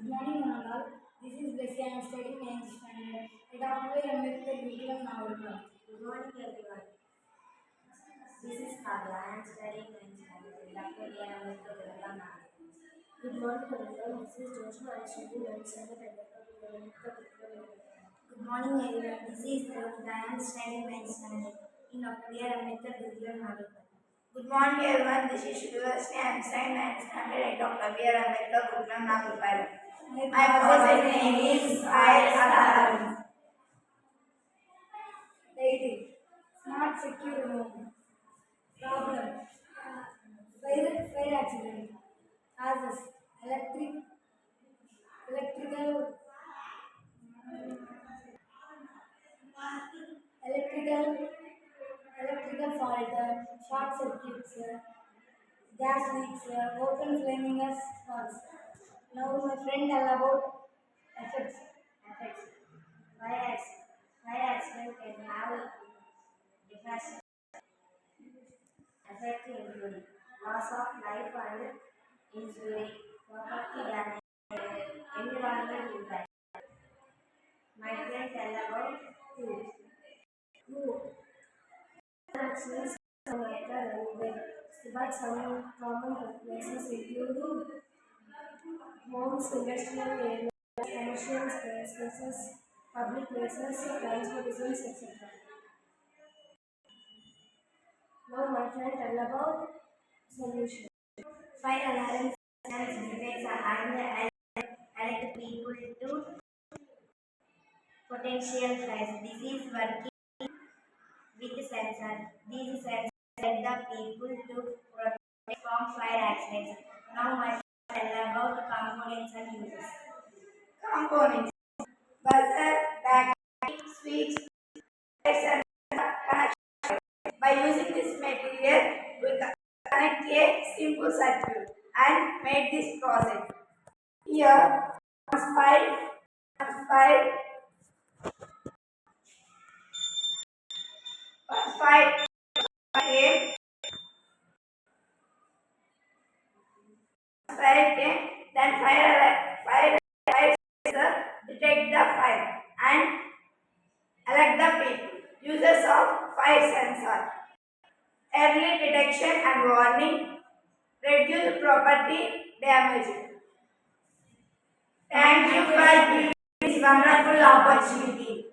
Good morning, all. This is Bessie. I am studying 9th standard at Dr. Ambedkar Vikram Navalkar. Good morning, everyone. This is Kavya. I am studying 9th standard at Dr. Ambedkar Vikram Navalkar. Good morning, everyone. This is Joshua. I am studying 9th standard at Dr. Ambedkar Vikram Navalkar. Good morning, everyone. This is Rohit. I am studying 9th standard in Dr. Ambedkar Vikram Navalkar. Good morning, everyone. This is Shivasni. I am studying 9th standard at Dr. Ambedkar Vikram Navalkar. My project name is Fire Alarm. Rating: Smart secure home. Problem: fire accident. Causes: electrical electrical fault, short circuits, gas leaks, open flaming sparks. Now my friend tell about effects. Effects. Fire accident can have devastating effects including loss of life and injury, property damage, environmental impact. My friend tell about food. Accidents can occur anywhere, but some common places include homes, industrial areas, commercial spaces, public places, transportation, etc. Now my friend tell about solution. Fire alarm systems detects and alert people to potential fires. This is working with sensor. These sensors let the people to protect from fire accidents. Now my friend tell about components and uses. Components: buzzer, battery, switch, lights, and connection. By using this material, we connect a simple circuit and make this process. Here, fire, fire, fire, then fire sensor detect the fire and alert the people. Uses of fire sensor: early detection and warning, reduce property damage. Thank you for this wonderful opportunity.